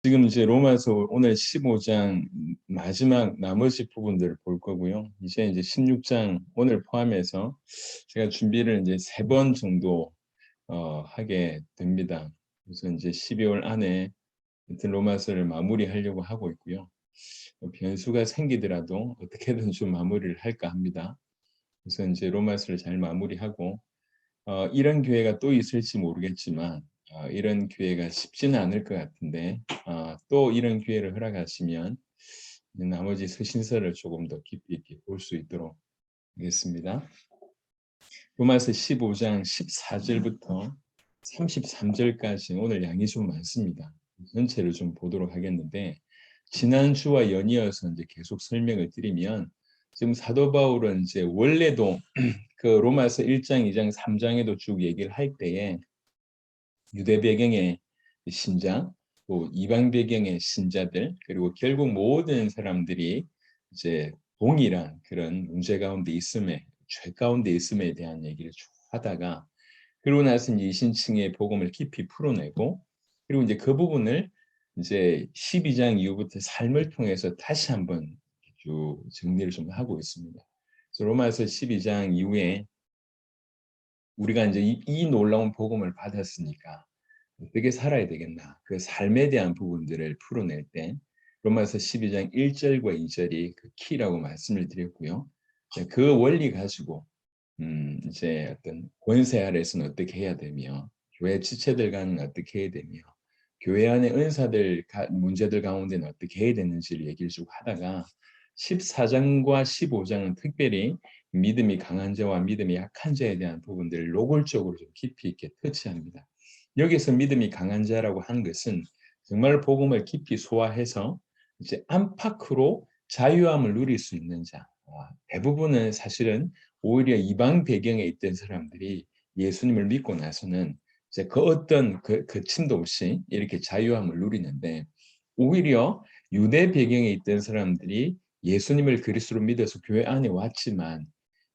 지금 이제 로마서 오늘 15장 마지막 나머지 부분들을 볼 거고요. 이제 16장 오늘 포함해서 제가 준비를 이제 3번 정도 하게 됩니다. 그래서 이제 12월 안에 하여튼 로마서를 마무리하려고 하고 있고요. 변수가 생기더라도 어떻게든 좀 마무리를 할까 합니다. 그래서 이제 로마서를 잘 마무리하고 이런 기회가 또 있을지 모르겠지만 이런 기회가 쉽지는 않을 것 같은데 또 이런 기회를 허락하시면 나머지 서신서를 조금 더 깊이 있게 볼 수 있도록 하겠습니다. 로마서 15장 14절부터 33절까지 오늘 양이 좀 많습니다. 전체를 좀 보도록 하겠는데 지난주와 연이어서 이제 계속 설명을 드리면 지금 사도 바울은 이제 원래도 그 로마서 1장, 2장, 3장에도 쭉 얘기를 할 때에 유대 배경의 신자, 또 이방 배경의 신자들, 그리고 결국 모든 사람들이 이제 동일한 그런 문제 가운데 있음에, 죄 가운데 있음에 대한 얘기를 쭉 하다가 그러고 나서 이제 이신층의 복음을 깊이 풀어내고 그리고 이제 그 부분을 이제 12장 이후부터 삶을 통해서 다시 한번 쭉 정리를 좀 하고 있습니다. 그래서 로마서 12장 이후에 우리가 이제 이 놀라운 복음을 받았으니까 어떻게 살아야 되겠나? 그 삶에 대한 부분들을 풀어낼 때 로마서 12장 1절과 2절이 그 키라고 말씀을 드렸고요. 그 원리 가지고 이제 어떤 권세 아래서는 어떻게 해야 되며 교회 지체들과는 어떻게 해야 되며 교회 안의 은사들 문제들 가운데는 어떻게 해야 되는지를 얘기를 쭉 하다가 14장과 15장은 특별히 믿음이 강한 자와 믿음이 약한 자에 대한 부분들을 노골적으로 좀 깊이 있게 터치합니다. 여기서 믿음이 강한 자라고 하는 것은 정말 복음을 깊이 소화해서 이제 안팎으로 자유함을 누릴 수 있는 자. 대부분은 사실은 오히려 이방 배경에 있던 사람들이 예수님을 믿고 나서는 이제 그 어떤 거침도 없이 이렇게 자유함을 누리는데 오히려 유대 배경에 있던 사람들이 예수님을 그리스도로 믿어서 교회 안에 왔지만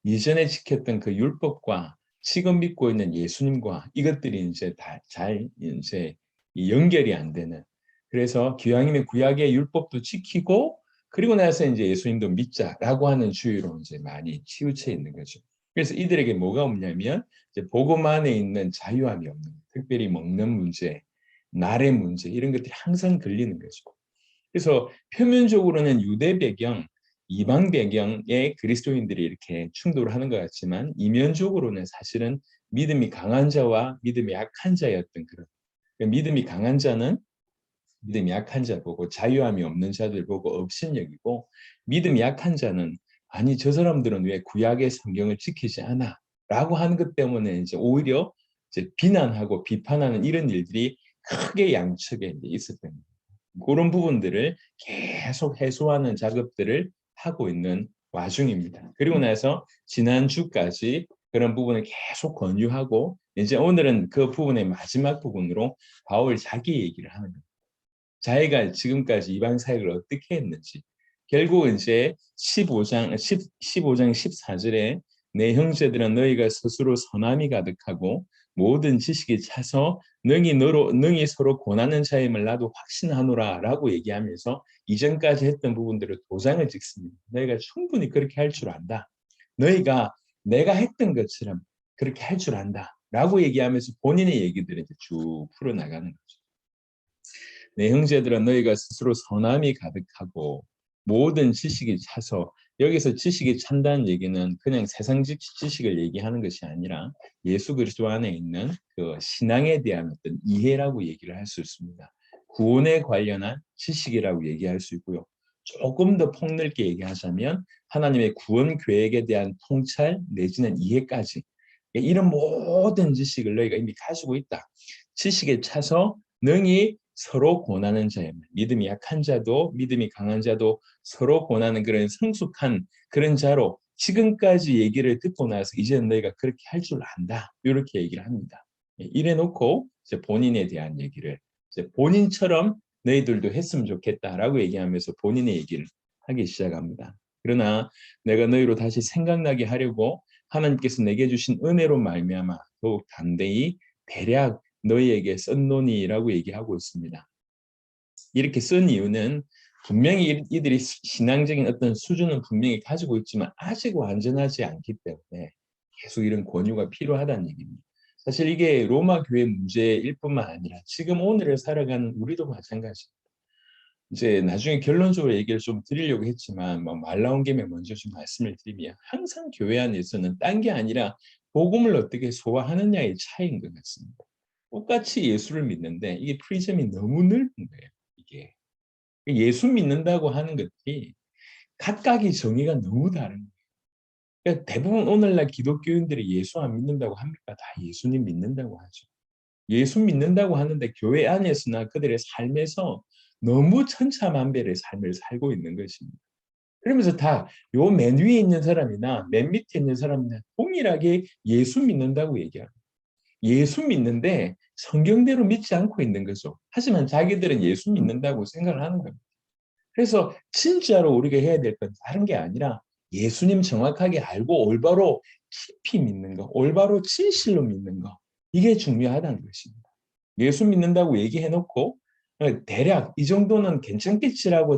이전에 지켰던 그 율법과 지금 믿고 있는 예수님과 이것들이 이제 다 잘 이제 연결이 안 되는 그래서 기왕이면 구약의 율법도 지키고 그리고 나서 이제 예수님도 믿자라고 하는 주의로 이제 많이 치우쳐 있는 거죠. 그래서 이들에게 뭐가 없냐면 이제 복음 안에 있는 자유함이 없는 거예요. 특별히 먹는 문제, 날의 문제 이런 것들이 항상 걸리는 거죠. 그래서 표면적으로는 유대 배경, 이방 배경의 그리스도인들이 이렇게 충돌을 하는 것 같지만 이면적으로는 사실은 믿음이 강한 자와 믿음이 약한 자의 어떤 그런 믿음이 강한 자는 믿음이 약한 자 보고 자유함이 없는 자들 보고 업신여기고 믿음이 약한 자는 아니 저 사람들은 왜 구약의 성경을 지키지 않아? 라고 하는 것 때문에 이제 오히려 이제 비난하고 비판하는 이런 일들이 크게 양측에 이제 있었던 거예요. 그런 부분들을 계속 해소하는 작업들을 하고 있는 와중입니다. 그리고 나서 지난주까지 그런 부분을 계속 권유하고 이제 오늘은 그 부분의 마지막 부분으로 바울 자기 얘기를 하는 거예요. 자기가 지금까지 이방 사역을 어떻게 했는지 결국 이제 15장 14절에 내 형제들아 너희가 스스로 선함이 가득하고 모든 지식이 차서 능히 서로 권하는 자임을 나도 확신하노라라고 얘기하면서 이전까지 했던 부분들을 도장을 찍습니다. 너희가 충분히 그렇게 할 줄 안다. 너희가 내가 했던 것처럼 그렇게 할 줄 안다라고 얘기하면서 본인의 얘기들을 이제 쭉 풀어나가는 거죠. 내 형제들아 너희가 스스로 선함이 가득하고 모든 지식이 차서 여기서 지식이 찬다는 얘기는 그냥 세상 지식을 얘기하는 것이 아니라 예수 그리스도 안에 있는 그 신앙에 대한 어떤 이해라고 얘기를 할 수 있습니다. 구원에 관련한 지식이라고 얘기할 수 있고요. 조금 더 폭넓게 얘기하자면 하나님의 구원 계획에 대한 통찰 내지는 이해까지 이런 모든 지식을 너희가 이미 가지고 있다. 지식에 차서 능히 서로 권하는 자예요. 믿음이 약한 자도 믿음이 강한 자도 서로 권하는 그런 성숙한 그런 자로 지금까지 얘기를 듣고 나서 이제는 너희가 그렇게 할 줄 안다. 이렇게 얘기를 합니다. 이래 놓고 이제 본인에 대한 얘기를 이제 본인처럼 너희들도 했으면 좋겠다라고 얘기하면서 본인의 얘기를 하기 시작합니다. 그러나 내가 너희로 다시 생각나게 하려고 하나님께서 내게 주신 은혜로 말미암아 더욱 담대히 대략 너희에게 썼노니라고 얘기하고 있습니다. 이렇게 쓴 이유는 분명히 이들이 신앙적인 어떤 수준은 분명히 가지고 있지만 아직 완전하지 않기 때문에 계속 이런 권유가 필요하다는 얘기입니다. 사실 이게 로마 교회 문제일 뿐만 아니라 지금 오늘을 살아가는 우리도 마찬가지입니다. 이제 나중에 결론적으로 얘기를 좀 드리려고 했지만 말 나온 김에 먼저 좀 말씀을 드리면 항상 교회 안에서는 딴 게 아니라 복음을 어떻게 소화하느냐의 차이인 것 같습니다. 똑같이 예수를 믿는데 이게 프리즘이 너무 넓은 거예요. 이게 예수 믿는다고 하는 것이 각각의 정의가 너무 다른 거예요. 그러니까 대부분 오늘날 기독교인들이 예수 안 믿는다고 합니까? 다 예수님 믿는다고 하죠. 예수 믿는다고 하는데 교회 안에서나 그들의 삶에서 너무 천차만별의 삶을 살고 있는 것입니다. 그러면서 다 요 맨 위에 있는 사람이나 맨 밑에 있는 사람이나 동일하게 예수 믿는다고 얘기합니다. 예수 믿는데 성경대로 믿지 않고 있는 거죠. 하지만 자기들은 예수 믿는다고 생각을 하는 겁니다. 그래서 진짜로 우리가 해야 될 건 다른 게 아니라 예수님 정확하게 알고 올바로 깊이 믿는 거, 올바로 진실로 믿는 거. 이게 중요하다는 것입니다. 예수 믿는다고 얘기해놓고 대략 이 정도는 괜찮겠지라고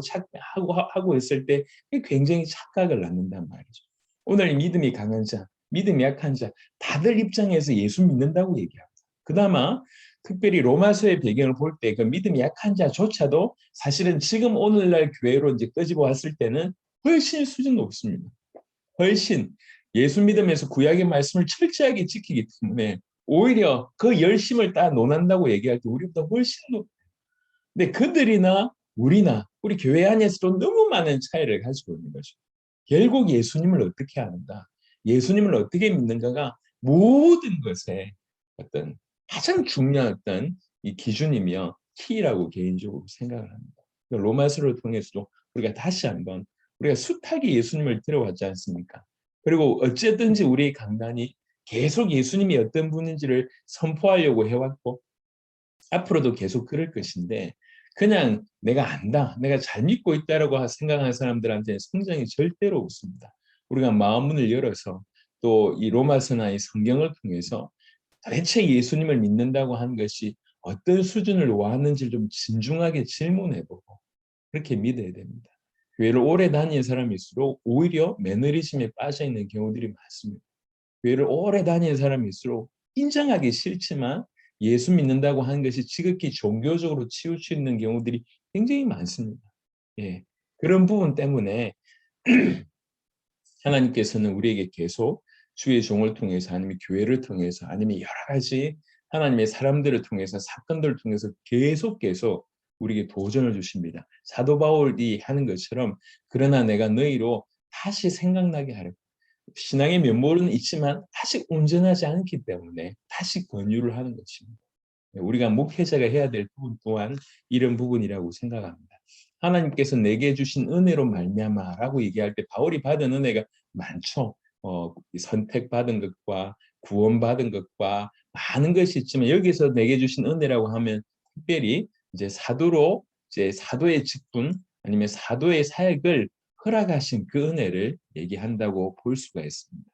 하고 있을 때 굉장히 착각을 낳는단 말이죠. 오늘 믿음이 강한 자, 믿음이 약한 자 다들 입장에서 예수 믿는다고 얘기합니다. 그나마 특별히 로마서의 배경을 볼 때 그 믿음이 약한 자조차도 사실은 지금 오늘날 교회로 이제 끄집어 왔을 때는 훨씬 수준 높습니다. 훨씬 예수 믿음에서 구약의 말씀을 철저하게 지키기 때문에 오히려 그 열심을 다 논한다고 얘기할 때 우리보다 훨씬 높아요. 근데 그들이나 우리나 우리 교회 안에서도 너무 많은 차이를 가지고 있는 거죠. 결국 예수님을 어떻게 아는가, 예수님을 어떻게 믿는가가 모든 것에 어떤 가장 중요한 어떤 이 기준이며 키라고 개인적으로 생각을 합니다. 로마서를 통해서도 우리가 다시 한번 우리가 숱하게 예수님을 들어왔지 않습니까? 그리고 어쨌든지 우리의 강단이 계속 예수님이 어떤 분인지를 선포하려고 해왔고 앞으로도 계속 그럴 것인데 그냥 내가 안다, 내가 잘 믿고 있다라고 생각하는 사람들한테는 성장이 절대로 없습니다. 우리가 마음문을 열어서 또 이 로마서나 이 성경을 통해서 대체 예수님을 믿는다고 하는 것이 어떤 수준을 와왔는지 좀 진중하게 질문해보고 그렇게 믿어야 됩니다. 교회를 오래 다닌 사람일수록 오히려 매너리즘에 빠져있는 경우들이 많습니다. 교회를 오래 다니는 사람일수록 인정하기 싫지만 예수 믿는다고 하는 것이 지극히 종교적으로 치우치는 경우들이 굉장히 많습니다. 예, 그런 부분 때문에 하나님께서는 우리에게 계속 주의 종을 통해서 아니면 교회를 통해서 아니면 여러 가지 하나님의 사람들을 통해서 사건들을 통해서 계속 우리에게 도전을 주십니다. 사도 바울이 하는 것처럼 그러나 내가 너희로 다시 생각나게 하려. 신앙의 면모는 있지만 아직 온전하지 않기 때문에 다시 권유를 하는 것입니다. 우리가 목회자가 해야 될 부분 또한 이런 부분이라고 생각합니다. 하나님께서 내게 주신 은혜로 말미암아라고 얘기할 때 바울이 받은 은혜가 많죠. 선택받은 것과 구원받은 것과 많은 것이 있지만 여기서 내게 주신 은혜라고 하면 특별히 이제 사도로 이제 사도의 직분 아니면 사도의 사역을 허락하신 그 은혜를 얘기한다고 볼 수가 있습니다.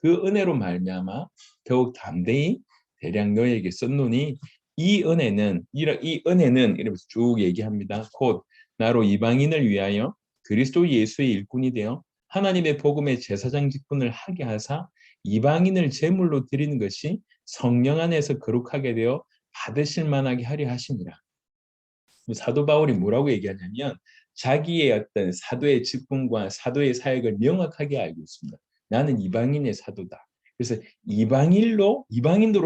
그 은혜로 말미암아 더욱 담대히 대량 너에게 썼노니 이 은혜는 이러면서 쭉 얘기합니다. 곧 나로 이방인을 위하여 그리스도 예수의 일꾼이 되어 하나님의 복음의 제사장 직분을 하게 하사 이방인을 제물로 드리는 것이 성령 안에서 거룩하게 되어 받으실 만하게 하려 하시니라. 사도 바울이 뭐라고 얘기하냐면 자기의 어떤 사도의 직분과 사도의 사역을 명확하게 알고 있습니다. 나는 이방인의 사도다. 그래서 이방인으로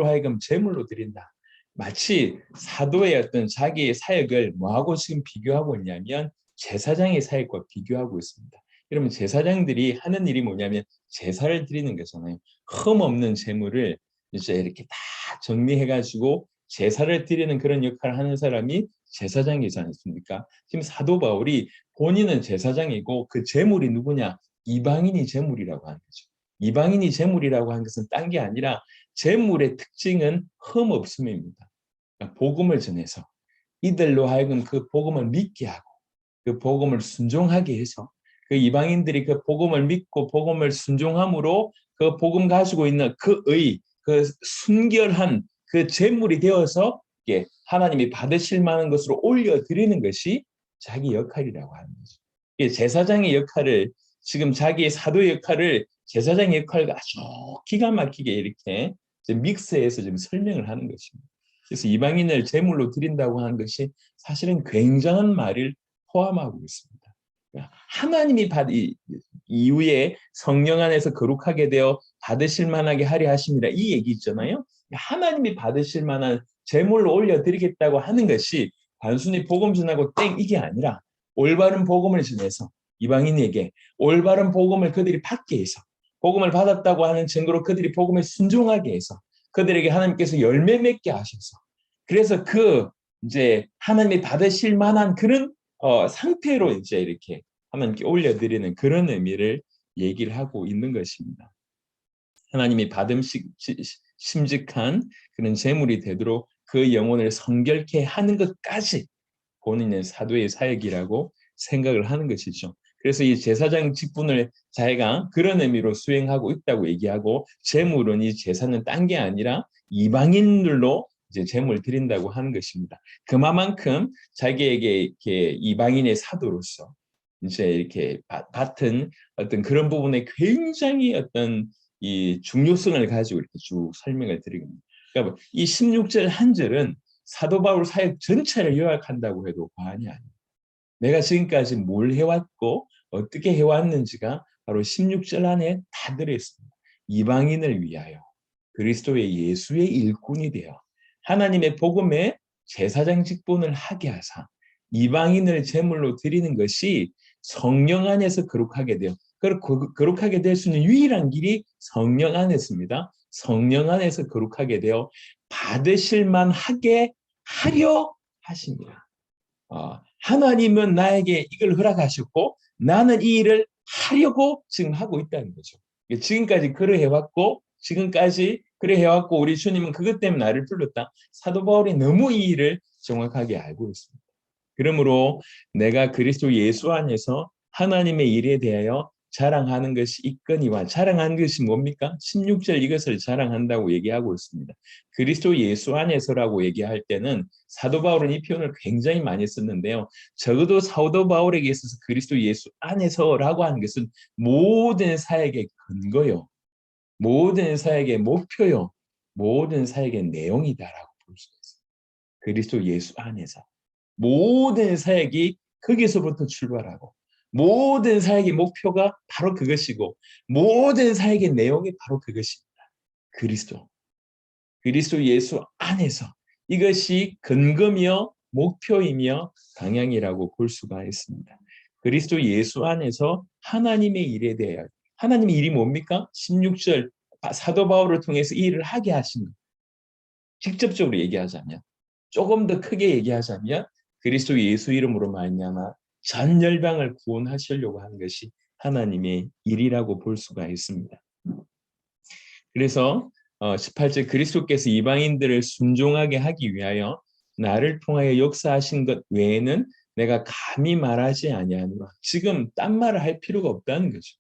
하여금 제물로 드린다. 마치 사도의 어떤 자기의 사역을 뭐하고 지금 비교하고 있냐면 제사장의 사역과 비교하고 있습니다. 그러면 제사장들이 하는 일이 뭐냐면 제사를 드리는 거잖아요. 흠 없는 제물을 이제 이렇게 다 정리해가지고 제사를 드리는 그런 역할을 하는 사람이 제사장이지 않습니까? 지금 사도 바울이 본인은 제사장이고 그 제물이 누구냐? 이방인이 제물이라고 하는 거죠. 이방인이 제물이라고 하는 것은 딴 게 아니라 제물의 특징은 흠 없음입니다. 그러니까 복음을 전해서 이들로 하여금 그 복음을 믿게 하고 그 복음을 순종하게 해서 그 이방인들이 그 복음을 믿고 복음을 순종함으로 그 복음 가지고 있는 그 순결한 그 제물이 되어서 하나님께 하나님이 받으실 만한 것으로 올려드리는 것이 자기 역할이라고 하는 거죠. 제사장의 역할을 지금 자기의 사도의 역할을 제사장의 역할과 아주 기가 막히게 이렇게 믹스해서 지금 설명을 하는 것입니다. 그래서 이방인을 제물로 드린다고 하는 것이 사실은 굉장한 말을 포함하고 있습니다. 하나님이 이후에 성령 안에서 거룩하게 되어 받으실 만하게 하려 하심이라 이 얘기 있잖아요. 하나님이 받으실 만한 제물로 올려드리겠다고 하는 것이 단순히 복음 전하고 땡 이게 아니라 올바른 복음을 전해서 이방인에게 올바른 복음을 그들이 받게 해서 복음을 받았다고 하는 증거로 그들이 복음에 순종하게 해서 그들에게 하나님께서 열매 맺게 하셔서 그래서 이제 하나님이 받으실 만한 그런 상태로 이제 이렇게 하나님께 올려드리는 그런 의미를 얘기를 하고 있는 것입니다. 하나님이 심직한 그런 제물이 되도록 그 영혼을 성결케 하는 것까지 본인의 사도의 사역이라고 생각을 하는 것이죠. 그래서 이 제사장 직분을 자기가 그런 의미로 수행하고 있다고 얘기하고 제물은 이 제사는 딴 게 아니라 이방인들로 이제 제물 드린다고 하는 것입니다. 그만큼 자기에게 이렇게 이방인의 사도로서 이제 이렇게 같은 어떤 그런 부분에 굉장히 어떤 이 중요성을 가지고 이렇게 쭉 설명을 드립니다. 그러니까 이 16절 한 절은 사도 바울 사역 전체를 요약한다고 해도 과언이 아닙니다. 내가 지금까지 뭘 해왔고 어떻게 해왔는지가 바로 16절 안에 다 들어있습니다. 이방인을 위하여 그리스도의 예수의 일꾼이 되어 하나님의 복음에 제사장 직분을 하게 하사 이방인을 제물로 드리는 것이 성령 안에서 거룩하게 되어 거룩하게 될 수 있는 유일한 길이 성령 안에서입니다. 성령 안에서 거룩하게 되어 받으실 만하게 하려 하십니다. 하나님은 나에게 이걸 허락하셨고 나는 이 일을 하려고 지금 하고 있다는 거죠. 지금까지 그러해왔고 지금까지 그러해왔고 우리 주님은 그것 때문에 나를 불렀다. 사도 바울이 너무 이 일을 정확하게 알고 있습니다. 그러므로 내가 그리스도 예수 안에서 하나님의 일에 대하여 자랑하는 것이 있거니와 자랑하는 것이 뭡니까? 16절 이것을 자랑한다고 얘기하고 있습니다. 그리스도 예수 안에서라고 얘기할 때는 사도 바울은 이 표현을 굉장히 많이 썼는데요. 적어도 사도 바울에게 있어서 그리스도 예수 안에서라고 하는 것은 모든 사역의 근거요. 모든 사역의 목표요. 모든 사역의 내용이다라고 볼 수 있어요. 그리스도 예수 안에서. 모든 사역이 거기서부터 출발하고 모든 사역의 목표가 바로 그것이고 모든 사역의 내용이 바로 그것입니다. 그리스도 예수 안에서 이것이 근거며 목표이며 방향이라고 볼 수가 있습니다. 그리스도 예수 안에서 하나님의 일에 대하여 하나님의 일이 뭡니까? 16절 사도 바울을 통해서 이 일을 하게 하신 것. 직접적으로 얘기하자면 조금 더 크게 얘기하자면 그리스도 예수 이름으로 말미암아 전 열방을 구원하시려고 하는 것이 하나님의 일이라고 볼 수가 있습니다. 그래서 18절 그리스도께서 이방인들을 순종하게 하기 위하여 나를 통하여 역사하신 것 외에는 내가 감히 말하지 아니하노라. 지금 딴 말을 할 필요가 없다는 거죠.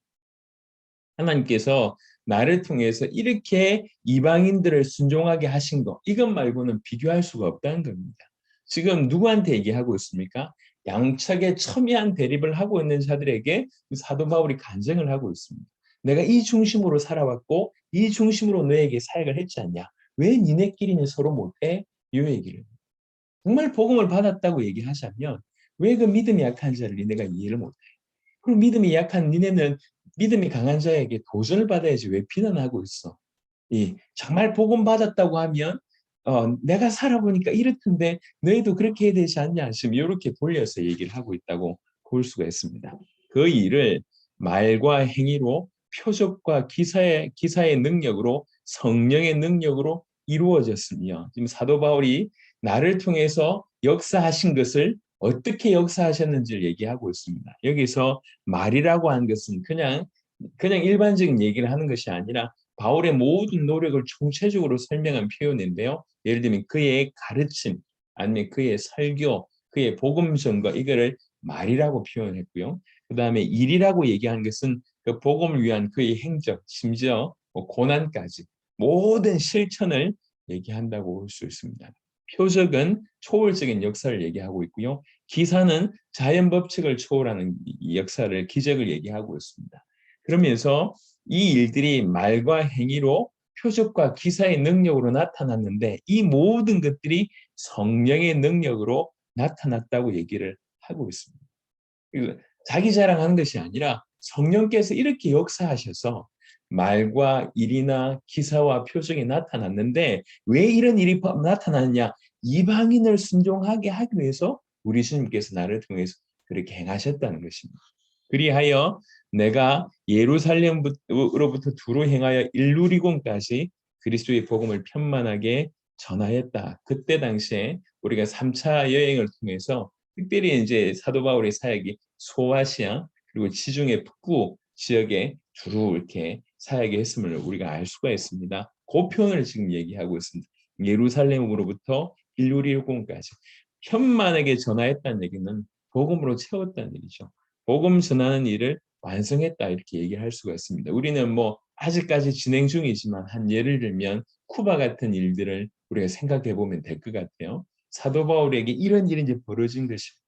하나님께서 나를 통해서 이렇게 이방인들을 순종하게 하신 것 이것 말고는 비교할 수가 없다는 겁니다. 지금 누구한테 얘기하고 있습니까? 양측에 첨예한 대립을 하고 있는 자들에게 사도 바울이 간증을 하고 있습니다. 내가 이 중심으로 살아왔고 이 중심으로 너에게 사역을 했지 않냐? 왜 니네끼리는 서로 못해? 이 얘기를. 정말 복음을 받았다고 얘기하자면 왜 그 믿음이 약한 자를 니네가 이해를 못해? 그럼 믿음이 약한 니네는 믿음이 강한 자에게 도전을 받아야지 왜 비난하고 있어? 정말 복음 받았다고 하면 내가 살아보니까 이렇던데 너희도 그렇게 해야 되지 않냐? 지금 이렇게 돌려서 얘기를 하고 있다고 볼 수가 있습니다. 그 일을 말과 행위로 표적과 기사의 능력으로 성령의 능력으로 이루어졌으며 지금 사도 바울이 나를 통해서 역사하신 것을 어떻게 역사하셨는지를 얘기하고 있습니다. 여기서 말이라고 하는 것은 그냥 일반적인 얘기를 하는 것이 아니라 바울의 모든 노력을 총체적으로 설명한 표현인데요. 예를 들면 그의 가르침, 아니면 그의 설교, 그의 복음 전거 이거를 말이라고 표현했고요. 그 다음에 일이라고 얘기하는 것은 그 복음을 위한 그의 행적, 심지어 고난까지 모든 실천을 얘기한다고 볼 수 있습니다. 표적은 초월적인 역사를 얘기하고 있고요. 기사는 자연 법칙을 초월하는 이 역사를, 기적을 얘기하고 있습니다. 그러면서 이 일들이 말과 행위로 표적과 기사의 능력으로 나타났는데 이 모든 것들이 성령의 능력으로 나타났다고 얘기를 하고 있습니다. 자기 자랑하는 것이 아니라 성령께서 이렇게 역사하셔서 말과 일이나 기사와 표적이 나타났는데 왜 이런 일이 나타났냐? 이방인을 순종하게 하기 위해서 우리 주님께서 나를 통해서 그렇게 행하셨다는 것입니다. 그리하여 내가 예루살렘으로부터 두로 행하여 일루리곤까지 그리스도의 복음을 편만하게 전하였다. 그때 당시에 우리가 3차 여행을 통해서 특별히 이제 사도 바울의 사역이 소아시아 그리고 지중해 북부 지역에 주로 이렇게 사역을 했음을 우리가 알 수가 있습니다. 그 표현을 지금 얘기하고 있습니다. 예루살렘으로부터 일루리곤까지 편만하게 전하였다는 얘기는 복음으로 채웠다는 얘기죠. 복음 전하는 일을 완성했다 이렇게 얘기를 할 수가 있습니다. 우리는 뭐 아직까지 진행 중이지만 한 예를 들면 쿠바 같은 일들을 우리가 생각해 보면 될 것 같아요. 사도 바울에게 이런 일이 이제 벌어진 것입니다.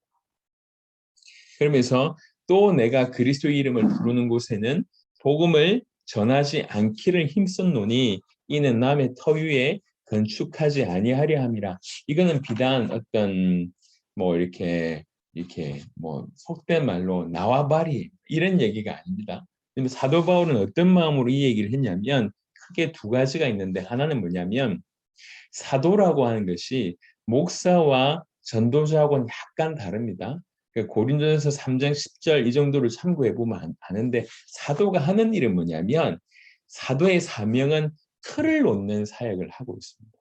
그러면서 또 내가 그리스도 이름을 부르는 곳에는 복음을 전하지 않기를 힘썼노니 이는 남의 터 위에 건축하지 아니하려 함이라. 이거는 비단 어떤 뭐 이렇게 뭐 속된 말로 나와바리 이런 얘기가 아닙니다. 사도 바울은 어떤 마음으로 이 얘기를 했냐면 크게 두 가지가 있는데 하나는 뭐냐면 사도라고 하는 것이 목사와 전도자하고는 약간 다릅니다. 고린도전서 3장 10절 이 정도를 참고해 보면 아는데 사도가 하는 일은 뭐냐면 사도의 사명은 틀을 놓는 사역을 하고 있습니다.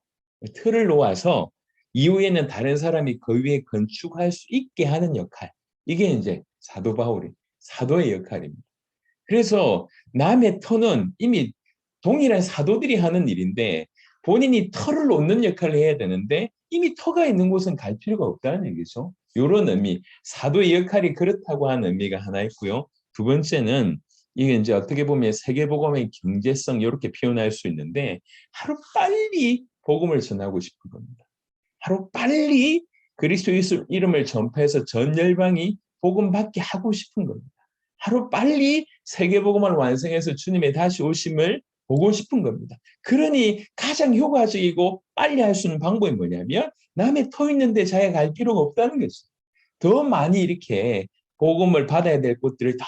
틀을 놓아서 이후에는 다른 사람이 그 위에 건축할 수 있게 하는 역할. 이게 이제 사도 바울이 사도의 역할입니다. 그래서 남의 터는 이미 동일한 사도들이 하는 일인데 본인이 터를 놓는 역할을 해야 되는데 이미 터가 있는 곳은 갈 필요가 없다는 얘기죠. 이런 의미, 사도의 역할이 그렇다고 하는 의미가 하나 있고요. 두 번째는 이게 이제 어떻게 보면 세계복음의 경제성 이렇게 표현할 수 있는데 하루 빨리 복음을 전하고 싶은 겁니다. 하루 빨리 그리스도 이름을 전파해서 전 열방이 복음 받게 하고 싶은 겁니다. 하루 빨리 세계복음을 완성해서 주님의 다시 오심을 보고 싶은 겁니다. 그러니 가장 효과적이고 빨리 할 수 있는 방법이 뭐냐면 남의 터 있는데 자기가 갈 필요가 없다는 거죠. 더 많이 이렇게 복음을 받아야 될 곳들을 더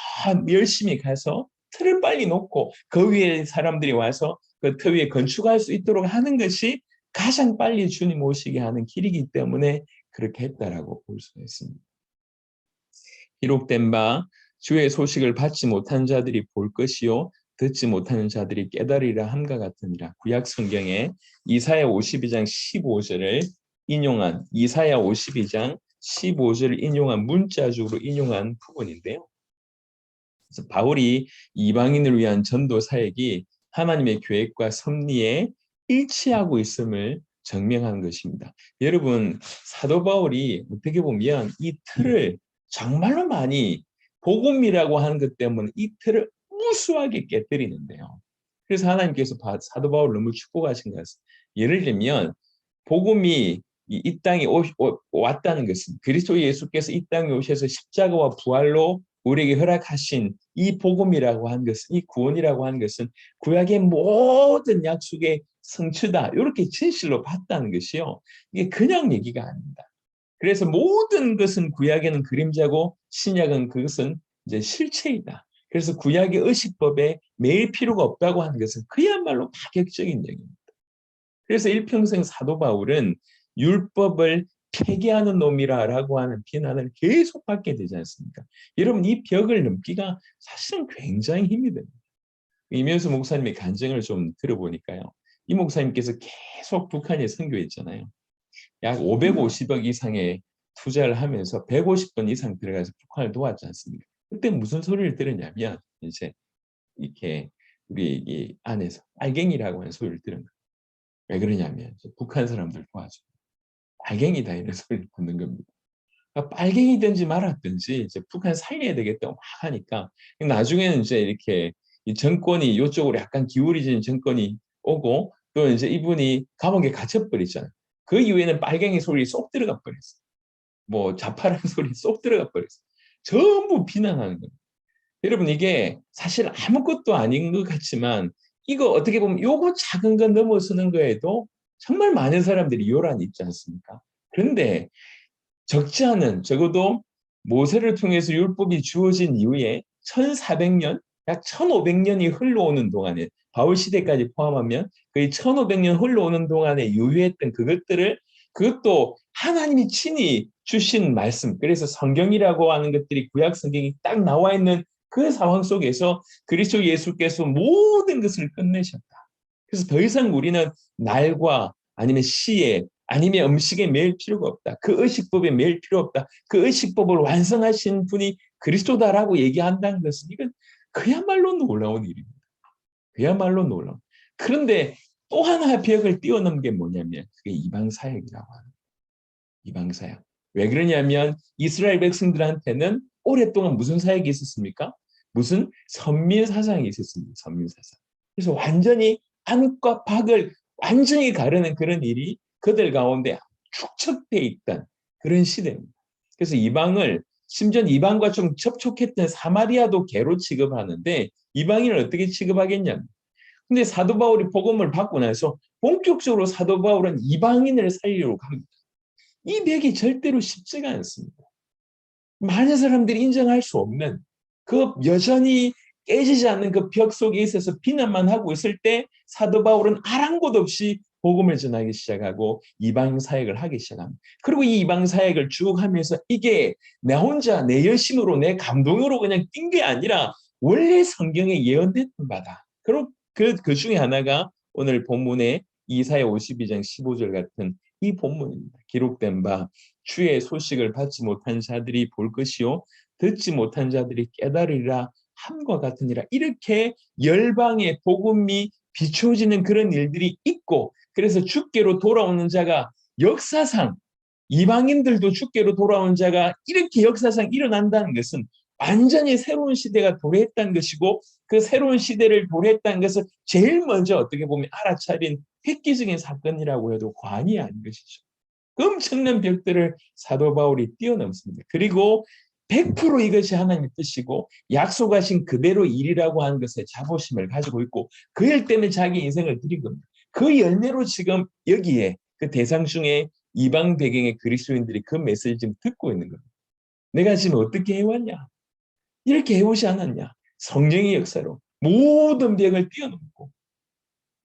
열심히 가서 틀을 빨리 놓고 그 위에 사람들이 와서 그 터 위에 건축할 수 있도록 하는 것이 가장 빨리 주님 오시게 하는 길이기 때문에 그렇게 했다라고 볼 수가 있습니다. 기록된 바 주의 소식을 받지 못한 자들이 볼 것이요 듣지 못하는 자들이 깨달으리라 함과 같으니라. 구약 성경에 이사야 52장 15절을 인용한 이사야 52장 15절을 인용한 문자적으로 인용한 부분인데요. 그래서 바울이 이방인을 위한 전도 사역이 하나님의 계획과 섭리에 일치하고 있음을 증명하는 것입니다. 여러분, 사도 바울이 어떻게 보면 이 틀을 정말로 많이 복음이라고 하는 것 때문에 이 틀을 무수하게 깨뜨리는데요. 그래서 하나님께서 사도 바울을 너무 축복하신 것 같습니다. 예를 들면 복음이 이 땅에 왔다는 것은 그리스도 예수께서 이 땅에 오셔서 십자가와 부활로 우리에게 허락하신 이 복음이라고 하는 것은 이 구원이라고 하는 것은 구약의 모든 약속의 성취다. 이렇게 진실로 봤다는 것이요. 이게 그냥 얘기가 아닙니다. 그래서 모든 것은 구약에는 그림자고 신약은 그것은 이제 실체이다. 그래서 구약의 의식법에 매일 필요가 없다고 하는 것은 그야말로 파격적인 얘기입니다. 그래서 일평생 사도 바울은 율법을 폐기하는 놈이라고 하는 비난을 계속 받게 되지 않습니까? 여러분 이 벽을 넘기가 사실은 굉장히 힘이 됩니다. 이면수 목사님의 간증을 좀 들어보니까요. 이 목사님께서 계속 북한에 선교했잖아요. 약 550억 이상의 투자를 하면서 150번 이상 들어가서 북한을 도왔지 않습니까? 그때 무슨 소리를 들었냐면 이제 이렇게 우리 이 안에서 빨갱이라고 하는 소리를 들은 거예요. 왜 그러냐면 북한 사람들 도와줘. 빨갱이다 이런 소리를 듣는 겁니다. 그러니까 빨갱이든지 말았든지 이제 북한 살려야 되겠다고 막 하니까 나중에는 이제 이렇게 이 정권이 이쪽으로 약간 기울어지는 정권이 오고 또 이제 이분이 감옥에 갇혀버리잖아요. 그 이후에는 빨갱이 소리 쏙 들어가 버렸어요. 뭐 자파라는 소리 쏙 들어가 버렸어요. 전부 비난하는 거예요. 여러분 이게 사실 아무것도 아닌 것 같지만 이거 어떻게 보면 요거 작은 거 넘어서는 거에도 정말 많은 사람들이 요란이 있지 않습니까? 그런데 적지 않은 적어도 모세를 통해서 율법이 주어진 이후에 1400년, 약 1500년이 흘러오는 동안에 바울 시대까지 포함하면 거의 1500년 흘러오는 동안에 유효했던 그것들을 그것도 하나님이 친히 주신 말씀 그래서 성경이라고 하는 것들이 구약 성경이 딱 나와 있는 그 상황 속에서 그리스도 예수께서 모든 것을 끝내셨다. 그래서 더 이상 우리는 날과 아니면 시에 아니면 음식에 매일 필요가 없다. 그 의식법에 매일 필요 없다. 그 의식법을 완성하신 분이 그리스도다라고 얘기한다는 것은 이건 그야말로 놀라운 일입니다. 그야말로 놀라운. 그런데 또 하나 벽을 뛰어넘은 게 뭐냐면 그게 이방사역이라고 하는 이방사역. 왜 그러냐면 이스라엘 백성들한테는 오랫동안 무슨 사역이 있었습니까? 무슨 선민사상이 있었습니다. 선민사상. 그래서 완전히 안과 박을 완전히 가르는 그런 일이 그들 가운데 축적돼 있던 그런 시대입니다. 그래서 이방을 심지어 이방과 좀 접촉했던 사마리아도 개로 취급하는데 이방인을 어떻게 취급하겠냐? 근데 사도 바울이 복음을 받고 나서 본격적으로 사도 바울은 이방인을 살리려고 합니다. 이 벽이 절대로 쉽지가 않습니다. 많은 사람들이 인정할 수 없는 그 여전히 깨지지 않는 그 벽 속에 있어서 비난만 하고 있을 때 사도 바울은 아랑곳 없이 복음을 전하기 시작하고 이방 사역을 하기 시작합니다. 그리고 이 이방 사역을 쭉 하면서 이게 내 혼자 내 열심으로 내 감동으로 그냥 뛴 게 아니라 원래 성경에 예언됐던 바다. 그리고 그 중에 하나가 오늘 본문의 이사야 52장 15절 같은 이 본문입니다. 기록된 바 주의 소식을 받지 못한 자들이 볼 것이요 듣지 못한 자들이 깨달으리라 함과 같으니라. 이렇게 열방의 복음이 비추어지는 그런 일들이 있고 그래서 주께로 돌아오는 자가 역사상 이방인들도 주께로 돌아온 자가 이렇게 역사상 일어난다는 것은 완전히 새로운 시대가 도래했다는 것이고 그 새로운 시대를 도래했다는 것을 제일 먼저 어떻게 보면 알아차린 획기적인 사건이라고 해도 과언이 아닌 것이죠. 엄청난 벽들을 사도 바울이 뛰어넘습니다. 그리고 100% 이것이 하나님의 뜻이고 약속하신 그대로 일이라고 하는 것에 자부심을 가지고 있고 그 일 때문에 자기 인생을 드린 겁니다. 그 열매로 지금 여기에 그 대상 중에 이방 배경의 그리스도인들이 그 메시지를 지금 듣고 있는 겁니다. 내가 지금 어떻게 해왔냐? 이렇게 해오지 않았냐? 성령의 역사로 모든 벽을 뛰어넘고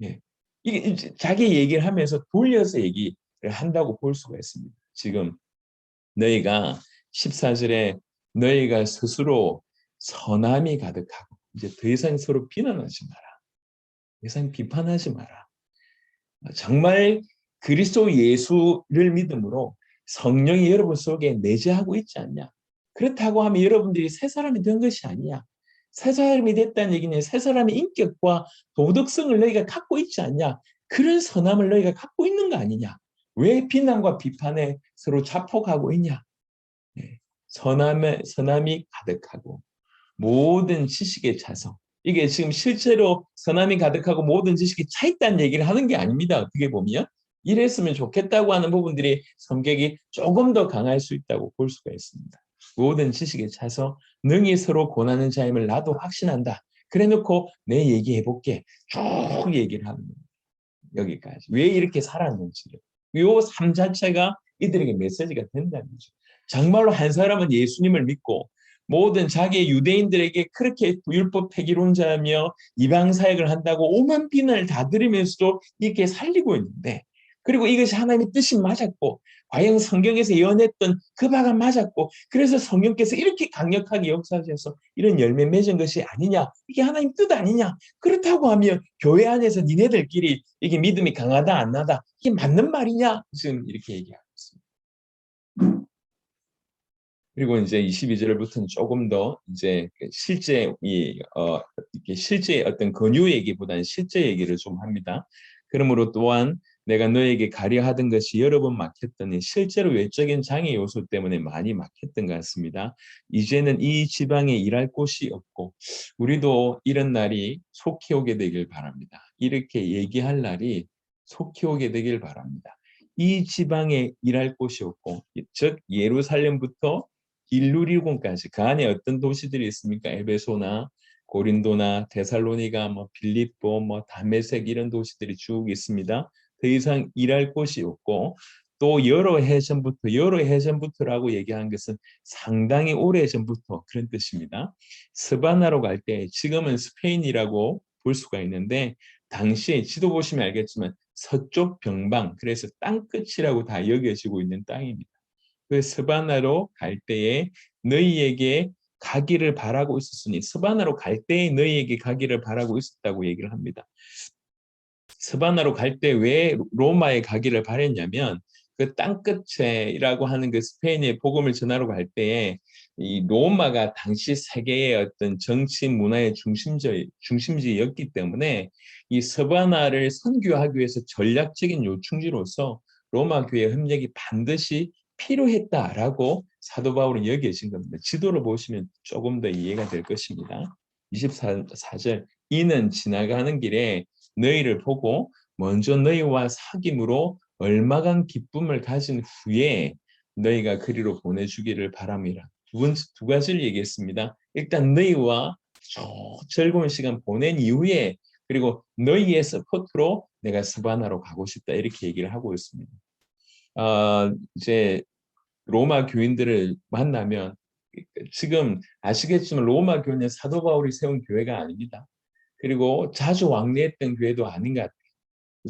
예. 이게 자기 얘기를 하면서 돌려서 얘기를 한다고 볼 수가 있습니다. 지금 너희가 14절에 너희가 스스로 선함이 가득하고 이제 더 이상 서로 비난하지 마라. 더 이상 비판하지 마라. 정말 그리스도 예수를 믿음으로 성령이 여러분 속에 내재하고 있지 않냐. 그렇다고 하면 여러분들이 새 사람이 된 것이 아니야. 새 사람이 됐다는 얘기는 새 사람의 인격과 도덕성을 너희가 갖고 있지 않냐. 그런 선함을 너희가 갖고 있는 거 아니냐. 왜 비난과 비판에 서로 자폭하고 있냐. 네. 선함이 가득하고 모든 지식에 차서 이게 지금 실제로 선함이 가득하고 모든 지식이 차 있다는 얘기를 하는 게 아닙니다. 어떻게 보면 이랬으면 좋겠다고 하는 부분들이 성격이 조금 더 강할 수 있다고 볼 수가 있습니다. 모든 지식에 차서 능히 서로 권하는 자임을 나도 확신한다. 그래놓고 내 얘기해볼게. 쭉 얘기를 하는 겁니다. 여기까지. 왜 이렇게 살았는지를. 이 삶 자체가 이들에게 메시지가 된다는 거죠. 정말로 한 사람은 예수님을 믿고 모든 자기 유대인들에게 그렇게 율법 폐기론자며 이방 사역을 한다고 오만 비난을 다 들으면서도 이렇게 살리고 있는데 그리고 이것이 하나님의 뜻이 맞았고 과연 성경에서 예언했던 그 바가 맞았고 그래서 성령께서 이렇게 강력하게 역사하셔서 이런 열매 맺은 것이 아니냐 이게 하나님 뜻 아니냐 그렇다고 하면 교회 안에서 니네들끼리 이게 믿음이 강하다 안 나다 이게 맞는 말이냐 지금 이렇게 얘기하고 있습니다. 그리고 이제 22절부터는 조금 더 이제 실제 이렇게 실제 어떤 권유 얘기보다는 실제 얘기를 좀 합니다. 그러므로 또한 내가 너에게 가려 하던 것이 여러 번 막혔더니 실제로 외적인 장애 요소 때문에 많이 막혔던 것 같습니다. 이제는 이 지방에 일할 곳이 없고 우리도 이런 날이 속히 오게 되길 바랍니다. 이렇게 얘기할 날이 속히 오게 되길 바랍니다. 이 지방에 일할 곳이 없고, 즉 예루살렘부터 일루리곤까지 그 안에 어떤 도시들이 있습니까? 에베소나 고린도나 데살로니가, 뭐 빌립보, 뭐 다메섹 이런 도시들이 쭉 있습니다. 더 이상 일할 곳이 없고, 또 여러 해 전부터라고 얘기한 것은 상당히 오래 전부터 그런 뜻입니다. 스바나로 갈 때, 지금은 스페인이라고 볼 수가 있는데 당시에 지도 보시면 알겠지만 서쪽 병방, 그래서 땅끝이라고 다 여겨지고 있는 땅입니다. 그 스바나로 갈 때에 너희에게 가기를 바라고 있었으니, 스바나로 갈 때에 너희에게 가기를 바라고 있었다고 얘기를 합니다. 스바나로 갈 때 왜 로마에 가기를 바랬냐면, 그 땅끝에라고 하는 그 스페인의 복음을 전하러 갈 때에 이 로마가 당시 세계의 어떤 정치 문화의 중심지였기 때문에 이 스바나를 선교하기 위해서 전략적인 요충지로서 로마 교회 협력이 반드시 필요했다라고 사도 바울은 여겨진 겁니다. 지도를 보시면 조금 더 이해가 될 것입니다. 24절, 이는 지나가는 길에 너희를 보고 먼저 너희와 사귐으로 얼마간 기쁨을 가진 후에 너희가 그리로 보내주기를 바랍니다. 두 가지를 얘기했습니다. 일단 너희와 즐거운 시간 보낸 이후에, 그리고 너희의 서포트로 내가 스바나로 가고 싶다, 이렇게 얘기를 하고 있습니다. 이제 로마 교인들을 만나면, 지금 아시겠지만 로마 교회는 사도 바울이 세운 교회가 아닙니다. 그리고 자주 왕래했던 교회도 아닌 것 같아요.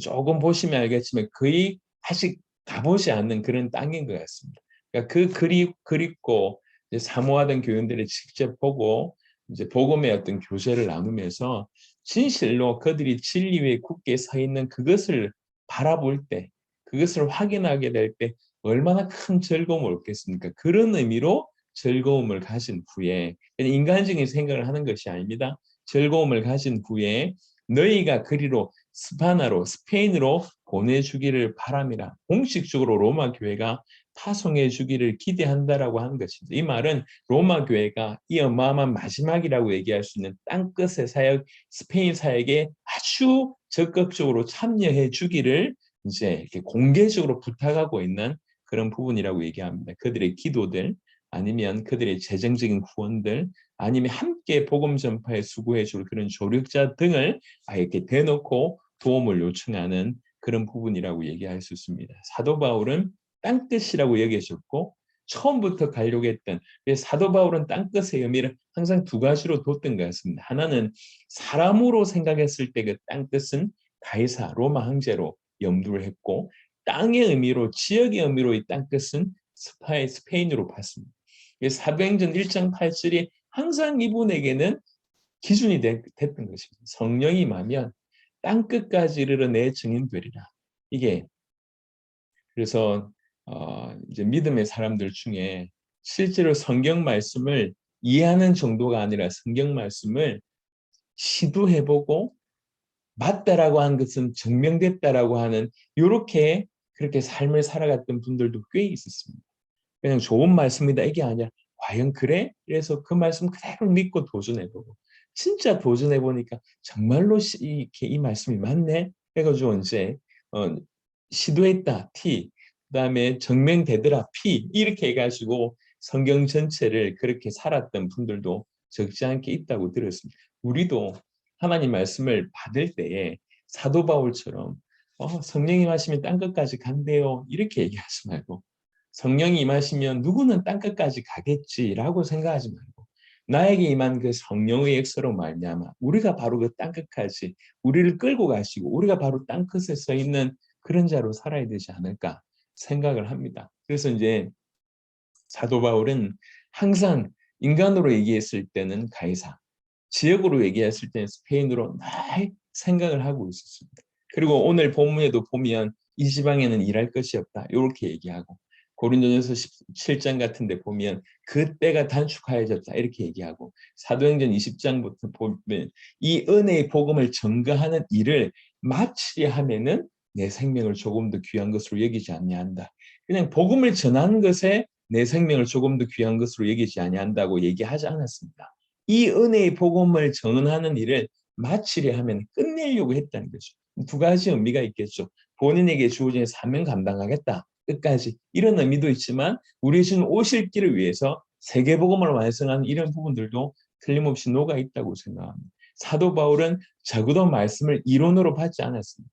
조금 보시면 알겠지만 거의 아직 가보지 않는 그런 땅인 것 같습니다. 그러니까 그 그립고 이제 사모하던 교인들을 직접 보고 이제 복음의 어떤 교제를 나누면서 진실로 그들이 진리 위에 굳게 서 있는 그것을 바라볼 때, 그것을 확인하게 될 때 얼마나 큰 즐거움을 얻겠습니까? 그런 의미로 즐거움을 가진 후에, 인간적인 생각을 하는 것이 아닙니다. 즐거움을 가진 후에 너희가 그리로 스파나로, 스페인으로 보내주기를 바랍니다. 공식적으로 로마 교회가 파송해 주기를 기대한다라고 하는 것입니다. 이 말은 로마 교회가 이 어마어마한 마지막이라고 얘기할 수 있는 땅끝의 사역, 스페인 사역에 아주 적극적으로 참여해 주기를 이제 이렇게 공개적으로 부탁하고 있는 그런 부분이라고 얘기합니다. 그들의 기도들, 아니면 그들의 재정적인 후원들, 아니면 함께 복음 전파에 수고해 줄 그런 조력자 등을 이렇게 대놓고 도움을 요청하는 그런 부분이라고 얘기할 수 있습니다. 사도 바울은 땅끝이라고 여겨졌고, 처음부터 가려고 했던, 사도 바울은 땅끝의 의미를 항상 두 가지로 뒀던 것 같습니다. 하나는 사람으로 생각했을 때 그 땅끝은 가이사, 로마 황제로 염두를 했고, 땅의 의미로, 지역의 의미로 이 땅끝은 스페인으로 봤습니다. 사도행전 1장 8절이 항상 이분에게는 기준이 됐던 것입니다. 성령이 임하면 땅끝까지 이르러 내 증인 되리라. 이게 그래서 이제 믿음의 사람들 중에 실제로 성경 말씀을 이해하는 정도가 아니라 성경 말씀을 시도해보고 맞다라고 한 것은 증명됐다라고 하는, 이렇게 그렇게 삶을 살아갔던 분들도 꽤 있었습니다. 그냥 좋은 말씀이다 이게 아니라 과연 그래? 그래서 그 말씀 그대로 믿고 도전해보고, 진짜 도전해보니까 정말로 이 말씀이 맞네 해가지고 이제 시도했다 T, 그다음에 증명되더라 P, 이렇게 해가지고 성경 전체를 그렇게 살았던 분들도 적지 않게 있다고 들었습니다. 우리도 하나님 말씀을 받을 때에 사도 바울처럼 성령이 임하시면 땅끝까지 간대요 이렇게 얘기하지 말고, 성령이 임하시면 누구는 땅끝까지 가겠지라고 생각하지 말고, 나에게 임한 그 성령의 역사로 말미암아 우리가 바로 그 땅끝까지 우리를 끌고 가시고 우리가 바로 땅끝에 서 있는 그런 자로 살아야 되지 않을까 생각을 합니다. 그래서 이제 사도 바울은 항상 인간으로 얘기했을 때는 가이사, 지역으로 얘기했을 때는 스페인으로 늘 생각을 하고 있었습니다. 그리고 오늘 본문에도 보면 이 지방에는 일할 것이 없다 이렇게 얘기하고, 고린도전서 17장 같은 데 보면 그때가 단축하여졌다 이렇게 얘기하고, 사도행전 20장부터 보면 이 은혜의 복음을 전가하는 일을 마치려 하면은 내 생명을 조금 더 귀한 것으로 여기지 아니한다. 그냥 복음을 전하는 것에 내 생명을 조금 더 귀한 것으로 여기지 아니한다고 얘기하지 않았습니다. 이 은혜의 복음을 전하는 일을 마치려 하면 끝내려고 했다는 거죠. 두 가지 의미가 있겠죠. 본인에게 주어진 사명 감당하겠다. 끝까지. 이런 의미도 있지만 우리 지금 오실 길을 위해서 세계복음을 완성하는 이런 부분들도 틀림없이 녹아 있다고 생각합니다. 사도 바울은 적어도 말씀을 이론으로 받지 않았습니다.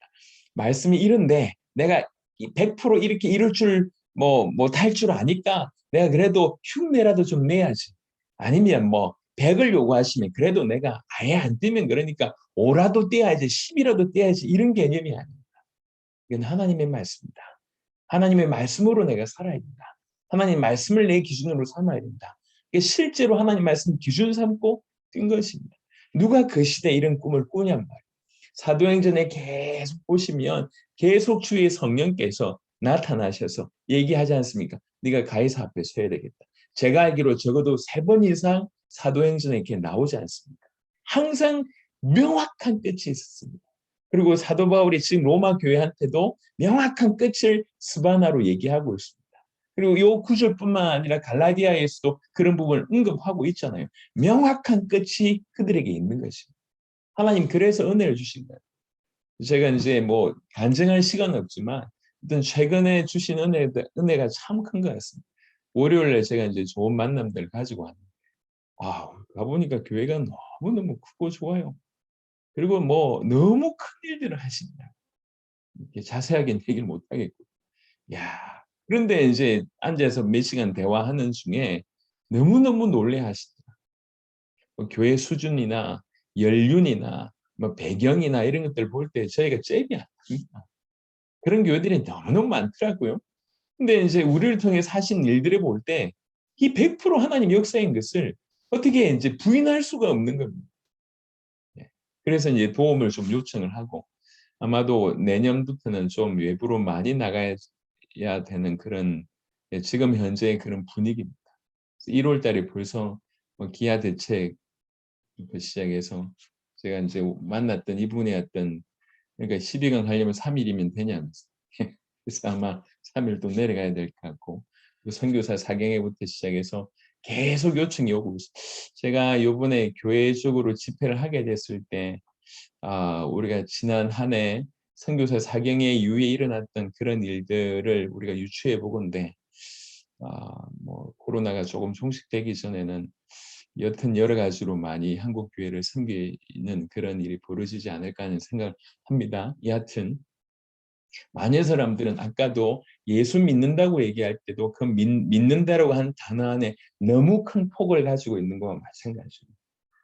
말씀이 이런데 내가 100% 이렇게 이룰 줄 못할 줄 아니까 내가 그래도 흉내라도 좀 내야지. 아니면 100을 요구하시면 그래도 내가 아예 안 뛰면 그러니까 5라도 뛰어야지 10이라도 뛰어야지 이런 개념이 아닙니다. 이건 하나님의 말씀입니다. 하나님의 말씀으로 내가 살아야 된다. 하나님 말씀을 내 기준으로 삼아야 된다. 실제로 하나님 말씀 기준 삼고 뛴 것입니다. 누가 그 시대에 이런 꿈을 꾸냔 말이에요. 사도행전에 계속 보시면 계속 주의 성령께서 나타나셔서 얘기하지 않습니까? 네가 가이사 앞에 서야 되겠다. 제가 알기로 적어도 3번 이상 사도행전에 이렇게 나오지 않습니까? 항상 명확한 끝이 있었습니다. 그리고 사도 바울이 지금 로마 교회한테도 명확한 끝을 스바나로 얘기하고 있습니다. 그리고 이 구절뿐만 아니라 갈라디아에서도 그런 부분을 언급하고 있잖아요. 명확한 끝이 그들에게 있는 것입니다. 하나님 그래서 은혜를 주신 거예요. 제가 이제 간증할 시간은 없지만 일단 최근에 주신 은혜가 참 큰 것 같습니다. 월요일에 제가 이제 좋은 만남들을 가지고 왔는데 가보니까 교회가 너무너무 크고 좋아요. 그리고 너무 큰 일들을 하신다. 이렇게 자세하게는 얘기를 못 하겠고. 그런데 이제 앉아서 몇 시간 대화하는 중에 너무너무 놀래하시더라. 교회 수준이나 연륜이나 배경이나 이런 것들 볼 때 저희가 잽이 아닙니다. 그런 교회들이 너무너무 많더라고요. 근데 이제 우리를 통해 하신 일들을 볼 때 이 100% 하나님 역사인 것을 어떻게 이제 부인할 수가 없는 겁니다. 그래서 이제 도움을 좀 요청을 하고 아마도 내년부터는 좀 외부로 많이 나가야 되는 그런 지금 현재의 그런 분위기입니다. 1월 달에 벌써 기아 대책부터 시작해서 제가 이제 만났던 이분의 그러니까 12강 하려면 3일이면 되냐면서 그래서 아마 3일 또 내려가야 될 것 같고 선교사 4경회부터 시작해서 계속 요청이 오고 있어요. 제가 이번에 교회적으로 집회를 하게 됐을 때 우리가 지난 한 해 선교사 4경회 이후에 일어났던 그런 일들을 우리가 유추해 보건데 코로나가 조금 종식되기 전에는 여튼 여러 가지로 많이 한국 교회를 섬기는 그런 일이 벌어지지 않을까 하는 생각을 합니다. 여하튼 많은 사람들은 아까도 예수 믿는다고 얘기할 때도 그 믿는다라고 하는 단어 안에 너무 큰 폭을 가지고 있는 것과 마찬가지입니다.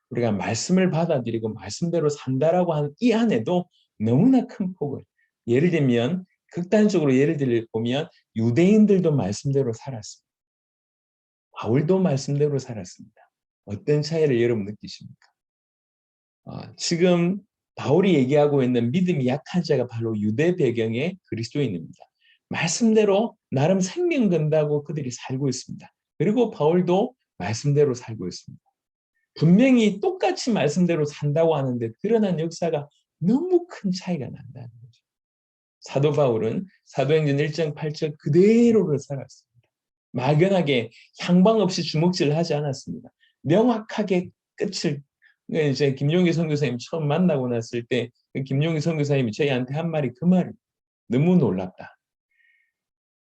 우리가 말씀을 받아들이고 말씀대로 산다라고 하는 이 안에도 너무나 큰 폭을 예를 들면 극단적으로 예를 들어 보면 유대인들도 말씀대로 살았습니다. 바울도 말씀대로 살았습니다. 어떤 차이를 여러분 느끼십니까? 지금 바울이 얘기하고 있는 믿음이 약한 자가 바로 유대 배경의 그리스도인입니다. 말씀대로 나름 생명 건다고 그들이 살고 있습니다. 그리고 바울도 말씀대로 살고 있습니다. 분명히 똑같이 말씀대로 산다고 하는데 드러난 역사가 너무 큰 차이가 난다는 거죠. 사도 바울은 사도행전 1장 8절 그대로를 살았습니다. 막연하게 향방 없이 주먹질을 하지 않았습니다. 명확하게 끝을 이제 김용기 선교사님 처음 만나고 났을 때 김용기 선교사님이 저희한테 한 말이 그 말이 너무 놀랍다.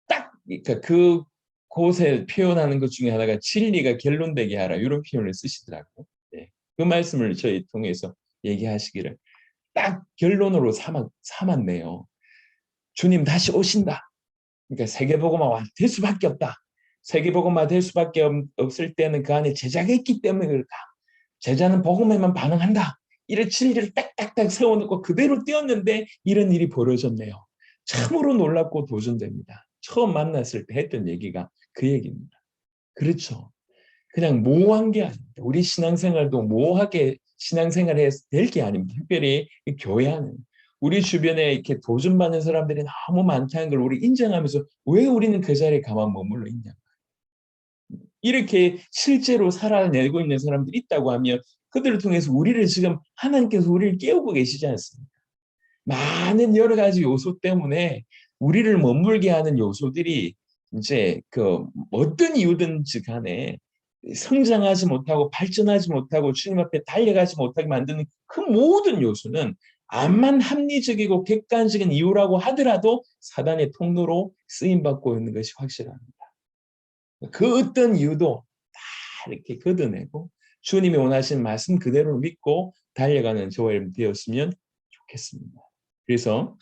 딱 그러니까 그 곳에 표현하는 것 중에 하나가 진리가 결론되게 하라 이런 표현을 쓰시더라고요. 그 말씀을 저희 통해서 얘기하시기를 딱 결론으로 삼았네요. 주님 다시 오신다. 그러니까 세계복음화 될 수밖에 없다. 세계복음화 될 수밖에 없을 때는 그 안에 제자가 있기 때문에 그럴까. 제자는 복음에만 반응한다. 이런 진리를 딱딱딱 세워놓고 그대로 띄었는데 이런 일이 벌어졌네요. 참으로 놀랍고 도전됩니다. 처음 만났을 때 했던 얘기가 그 얘기입니다. 그렇죠. 그냥 모호한 게 아닙니다. 우리 신앙생활도 모호하게 신앙생활을 될 게 아닙니다. 특별히 교회 안에 우리 주변에 이렇게 도전받는 사람들이 너무 많다는 걸 우리 인정하면서 왜 우리는 그 자리에 가만 머물러 있냐. 이렇게 실제로 살아내고 있는 사람들이 있다고 하면 그들을 통해서 우리를 지금 하나님께서 우리를 깨우고 계시지 않습니까? 많은 여러 가지 요소 때문에 우리를 머물게 하는 요소들이 이제 그 어떤 이유든지 간에 성장하지 못하고 발전하지 못하고 주님 앞에 달려가지 못하게 만드는 그 모든 요소는 암만 합리적이고 객관적인 이유라고 하더라도 사단의 통로로 쓰임받고 있는 것이 확실합니다. 그 어떤 이유도 다 이렇게 걷어내고 주님이 원하신 말씀 그대로 믿고 달려가는 저와 여러분 되었으면 좋겠습니다. 그래서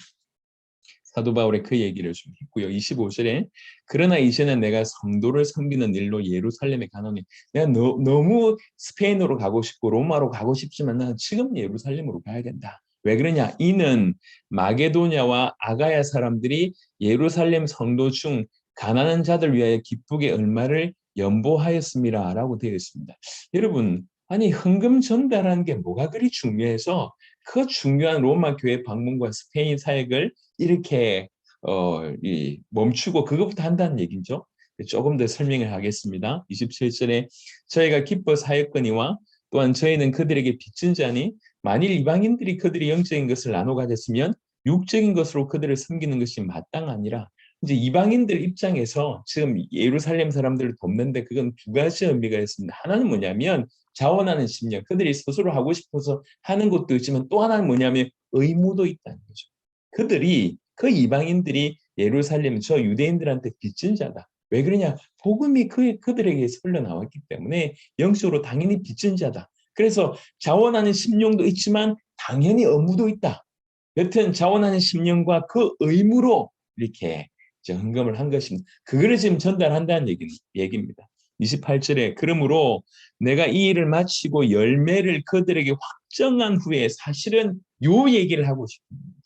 사도 바울의 그 얘기를 좀 했고요. 25절에 그러나 이제는 내가 성도를 섬기는 일로 예루살렘에 가노니 내가 너무 스페인으로 가고 싶고 로마로 가고 싶지만 나는 지금 예루살렘으로 가야 된다. 왜 그러냐? 이는 마게도냐와 아가야 사람들이 예루살렘 성도 중 가난한 자들 위하여 기쁘게 얼마를 연보하였습니다. 라고 되어 있습니다. 여러분, 아니 헌금 전달하는 게 뭐가 그리 중요해서 그 중요한 로마 교회 방문과 스페인 사역을 이렇게 멈추고 그것부터 한다는 얘기죠. 조금 더 설명을 하겠습니다. 27절에 저희가 기뻐 사역거니와 또한 저희는 그들에게 빚진 자니 만일 이방인들이 그들의 영적인 것을 나눠 가졌으면 육적인 것으로 그들을 섬기는 것이 마땅하니라. 이제 이방인들 입장에서 지금 예루살렘 사람들을 돕는데 그건 두 가지 의미가 있습니다. 하나는 뭐냐면 자원하는 심령, 그들이 스스로 하고 싶어서 하는 것도 있지만 또 하나는 뭐냐면 의무도 있다는 거죠. 그 이방인들이 예루살렘 저 유대인들한테 빚진 자다. 왜 그러냐? 복음이 그들에게 흘러나왔기 때문에 영적으로 당연히 빚진 자다. 그래서 자원하는 심령도 있지만 당연히 의무도 있다. 여튼 자원하는 심령과 그 의무로 이렇게 헌금을 한 것입니다. 그거를 지금 전달한다는 얘기입니다. 28절에 그러므로 내가 이 일을 마치고 열매를 그들에게 확정한 후에 사실은 요 얘기를 하고 싶습니다.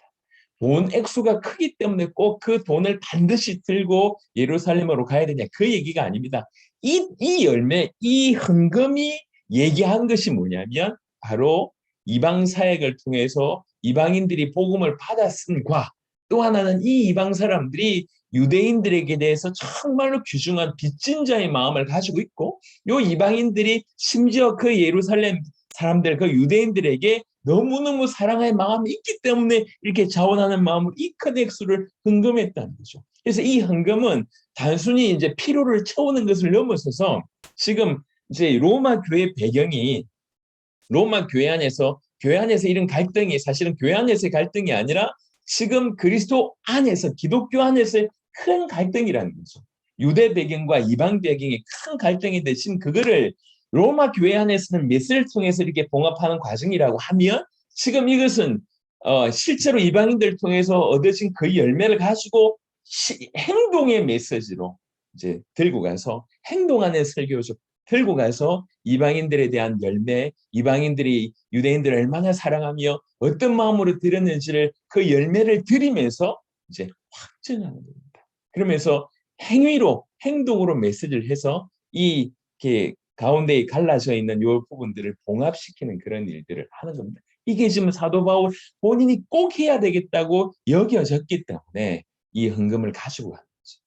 돈 액수가 크기 때문에 꼭 그 돈을 반드시 들고 예루살렘으로 가야 되냐 그 얘기가 아닙니다. 이 열매, 이 헌금이 얘기한 것이 뭐냐면 바로 이방 사역을 통해서 이방인들이 복음을 받았음과 또 하나는 이 이방 사람들이 유대인들에게 대해서 정말로 귀중한 빚진 자의 마음을 가지고 있고 요 이방인들이 심지어 그 예루살렘 사람들, 그 유대인들에게 너무너무 사랑의 마음이 있기 때문에 이렇게 자원하는 마음으로 이 큰 액수를 헌금했다는 거죠. 그래서 이 헌금은 단순히 이제 필요를 채우는 것을 넘어서서 지금 이제 로마 교회 배경이 로마 교회 안에서 이런 갈등이 사실은 교회 안에서의 갈등이 아니라 지금 그리스도 안에서 기독교 안에서의 큰 갈등이라는 거죠. 유대 배경과 이방 배경이 큰 갈등이 대신 그거를 로마 교회 안에서는 메시지를 통해서 이렇게 봉합하는 과정이라고 하면 지금 이것은 실제로 이방인들을 통해서 얻어진 그 열매를 가지고 행동의 메시지로 이제 들고 가서 행동하는 설교죠. 들고 가서 이방인들에 대한 열매, 이방인들이 유대인들을 얼마나 사랑하며 어떤 마음으로 들었는지를 그 열매를 드리면서 이제 확증하는 겁니다. 그러면서 행동으로 메시지를 해서 이 가운데에 갈라져 있는 이 부분들을 봉합시키는 그런 일들을 하는 겁니다. 이게 지금 사도 바울 본인이 꼭 해야 되겠다고 여겨졌기 때문에 이 헌금을 가지고 가는 거죠.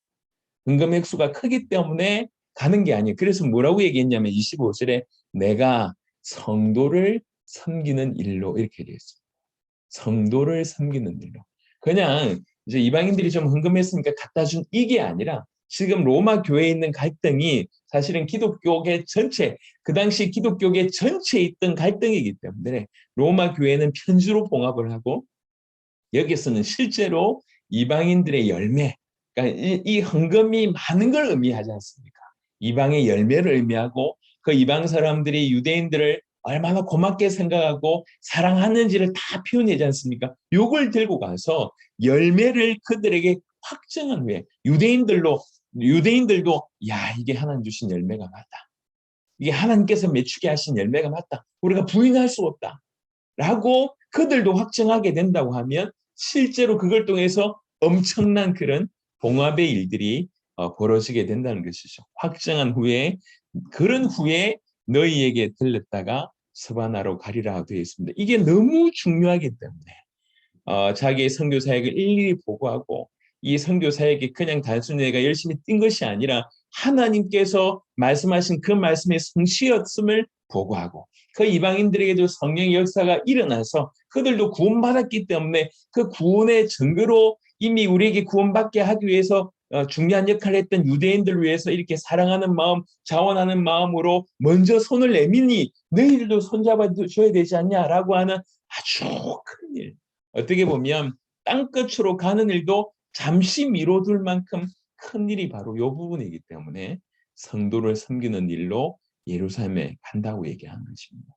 헌금 액수가 크기 때문에 가는 게 아니에요. 그래서 뭐라고 얘기했냐면 25절에 내가 성도를 섬기는 일로 이렇게 되어 있습니다. 성도를 섬기는 일로. 그냥 이제 이방인들이 좀 헌금했으니까 갖다 준 이게 아니라 지금 로마 교회에 있는 갈등이 사실은 기독교계 전체, 그 당시 기독교계 전체에 있던 갈등이기 때문에 로마 교회는 편주로 봉합을 하고 여기서는 실제로 이방인들의 열매, 그러니까 이 헌금이 많은 걸 의미하지 않습니까? 이방의 열매를 의미하고 그 이방 사람들이 유대인들을 얼마나 고맙게 생각하고 사랑하는지를 다 표현하지 않습니까? 요걸 들고 가서 열매를 그들에게 확정한 후에 유대인들도 야 이게 하나님 주신 열매가 맞다. 이게 하나님께서 맺추게 하신 열매가 맞다. 우리가 부인할 수 없다. 라고 그들도 확정하게 된다고 하면 실제로 그걸 통해서 엄청난 그런 봉합의 일들이 벌어지게 된다는 것이죠. 확정한 후에 그런 후에 너희에게 들렸다가 서바나로 가리라 되어 있습니다. 이게 너무 중요하기 때문에 자기의 선교 사역을 일일이 보고하고 이 선교 사역이 그냥 단순히 내가 열심히 뛴 것이 아니라 하나님께서 말씀하신 그 말씀의 성취였음을 보고하고 그 이방인들에게도 성령의 역사가 일어나서 그들도 구원받았기 때문에 그 구원의 증거로 이미 우리에게 구원받게 하기 위해서 중요한 역할을 했던 유대인들을 위해서 이렇게 사랑하는 마음, 자원하는 마음으로 먼저 손을 내미니 너희들도 손잡아 줘야 되지 않냐라고 하는 아주 큰 일. 어떻게 보면 땅끝으로 가는 일도 잠시 미뤄둘 만큼 큰 일이 바로 이 부분이기 때문에 성도를 섬기는 일로 예루살렘에 간다고 얘기하는 것입니다.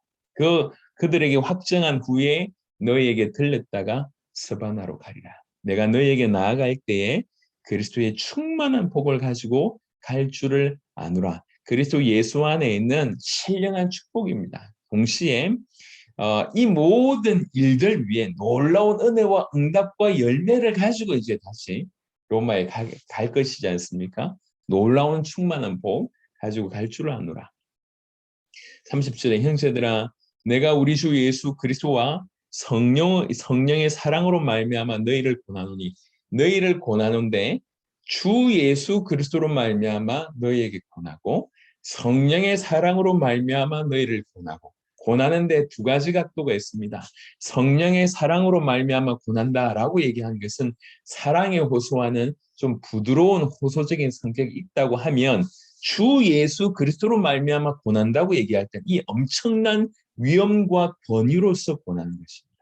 그들에게 확정한 후에 너희에게 들렸다가 서바나로 가리라. 내가 너희에게 나아갈 때에 그리스도의 충만한 복을 가지고 갈 줄을 아노라. 그리스도 예수 안에 있는 신령한 축복입니다. 동시에 이 모든 일들 위에 놀라운 은혜와 응답과 열매를 가지고 이제 다시 로마에 갈 것이지 않습니까? 놀라운 충만한 복 가지고 갈 줄을 아노라. 30절에 형제들아 내가 우리 주 예수 그리스도와 성령의 사랑으로 말미암아 너희를 고나노니 주 예수 그리스도로 말미암아 너희에게 고나고 성령의 사랑으로 말미암아 너희를 고나는데 두 가지 각도가 있습니다. 성령의 사랑으로 말미암아 고난다라고 얘기한 것은 사랑의 호소와는 좀 부드러운 호소적인 성격이 있다고 하면 주 예수 그리스도로 말미암아 고난다고 얘기할 때 이 엄청난 위험과 권위로서 고난하는 것입니다.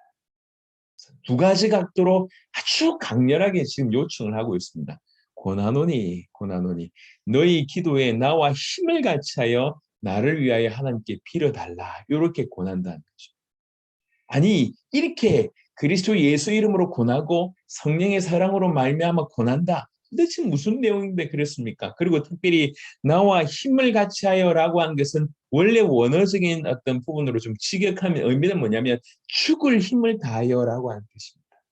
두 가지 각도로 아주 강렬하게 지금 요청을 하고 있습니다. 고나노니 너희 기도에 나와 힘을 같이하여 나를 위하여 하나님께 빌어달라. 이렇게 고난다는 거죠. 아니 이렇게 그리스도 예수 이름으로 고나고 성령의 사랑으로 말미암아 고난다. 도대체 무슨 내용인데 그렇습니까? 그리고 특별히 나와 힘을 같이하여라고 한 것은 원래 원어적인 어떤 부분으로 좀 직역하면 의미는 뭐냐면 죽을 힘을 다하여라고 하는 것입니다.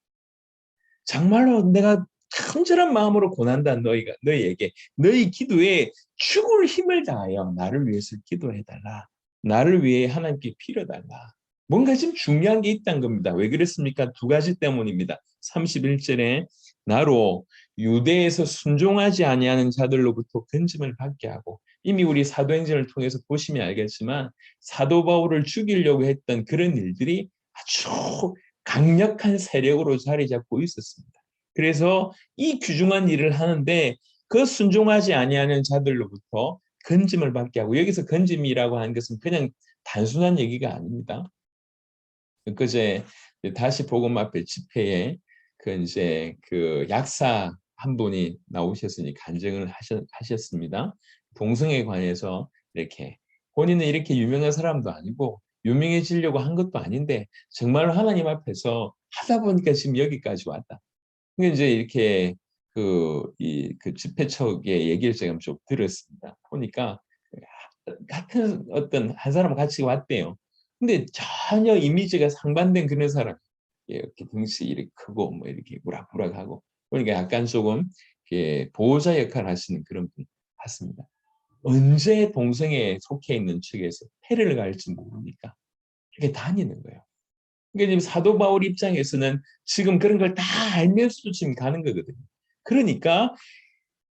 정말로 내가 간절한 마음으로 고난다 너희에게 너희 기도에 죽을 힘을 다하여 나를 위해서 기도해달라. 나를 위해 하나님께 빌어달라. 뭔가 좀 중요한 게 있다는 겁니다. 왜 그랬습니까? 두 가지 때문입니다. 31절에 나로 유대에서 순종하지 아니하는 자들로부터 건짐을 받게 하고 이미 우리 사도행전을 통해서 보시면 알겠지만 사도 바울을 죽이려고 했던 그런 일들이 아주 강력한 세력으로 자리 잡고 있었습니다. 그래서 이 귀중한 일을 하는데 그 순종하지 아니하는 자들로부터 건짐을 받게 하고 여기서 건짐이라고 하는 것은 그냥 단순한 얘기가 아닙니다. 그제 다시 복음 앞에 집회에 그 약사 한 분이 나오셨으니 간증을 하셨습니다. 동성애에 관해서 이렇게 본인은 이렇게 유명한 사람도 아니고 유명해지려고 한 것도 아닌데 정말로 하나님 앞에서 하다 보니까 지금 여기까지 왔다. 근데 이제 이렇게 그 집회척의 얘기를 제가 좀 들었습니다. 보니까 같은 어떤 한 사람 같이 왔대요. 근데 전혀 이미지가 상반된 그런 사람. 이렇게 덩치 이렇게 크고 뭐 이렇게 우락부락하고 그러니까 약간 조금 이렇게 보호자 역할을 하시는 그런 분 같습니다. 언제 동성애에 속해 있는 측에서 패를 갈지 모르니까 이렇게 다니는 거예요. 그러니까 지금 사도 바울 입장에서는 지금 그런 걸 다 알면서도 지금 가는 거거든요. 그러니까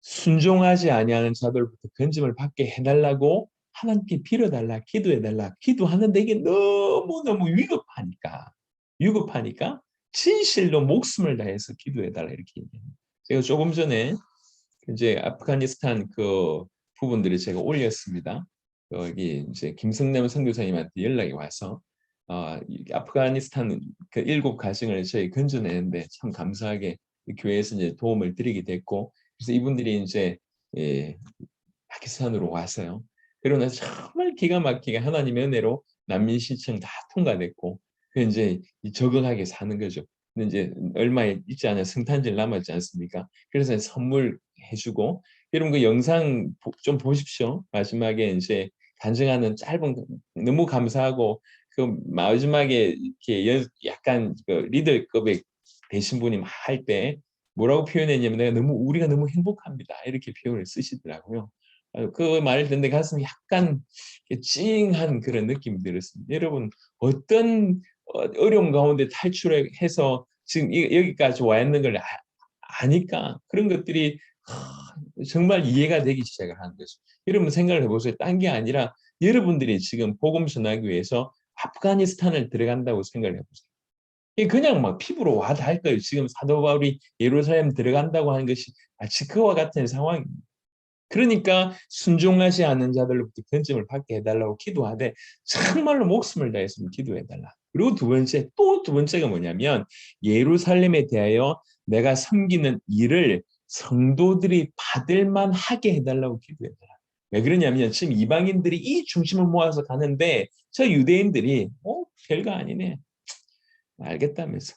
순종하지 아니하는 자들부터 건짐을 받게 해달라고 하나님께 빌어달라, 기도해달라. 기도하는데 이게 너무너무 위급하니까 진실로 목숨을 다해서 기도해달라 이렇게 얘기합니다. 제가 조금 전에 이제 아프가니스탄 그 부분들을 제가 올렸습니다. 여기 이제 김성남 선교사님한테 연락이 와서 아프가니스탄 그 7가정을 저희 건져내는데 참 감사하게 교회에서 이제 도움을 드리게 됐고 그래서 이분들이 이제 파키스탄으로 왔어요. 그러고 나서 정말 기가 막히게 하나님의 은혜로 난민 신청 다 통과됐고 이제 적응하게 사는 거죠. 근데 이제 얼마 있지 않아 성탄절 남았지 않습니까? 그래서 선물 해주고 여러분 그 영상 좀 보십시오. 마지막에 이제 간증하는 짧은 너무 감사하고 그 마지막에 이렇게 약간 그 리더급의 되신 분이 할 때 뭐라고 표현했냐면 우리가 너무 행복합니다. 이렇게 표현을 쓰시더라고요. 그 말을 듣는데 가슴이 약간 찡한 그런 느낌이 들었습니다. 여러분 어떤 어려움 가운데 탈출해서 지금 여기까지 와 있는 걸 아니까 그런 것들이 정말 이해가 되기 시작을 하는 거죠. 여러분 생각을 해보세요. 딴 게 아니라 여러분들이 지금 복음 전하기 위해서 아프가니스탄을 들어간다고 생각을 해보세요. 그냥 막 피부로 와 닿을 거예요. 지금 사도 바울이 예루살렘 들어간다고 하는 것이 마치 그와 같은 상황입니다. 그러니까 순종하지 않는 자들로부터 건짐을 받게 해달라고 기도하되 정말로 목숨을 다해서 기도해달라. 그리고 두 번째가 뭐냐면 예루살렘에 대하여 내가 섬기는 일을 성도들이 받을 만하게 해달라고 기도해달라. 왜 그러냐면 지금 이방인들이 이 중심을 모아서 가는데 저 유대인들이 별거 아니네. 알겠다면서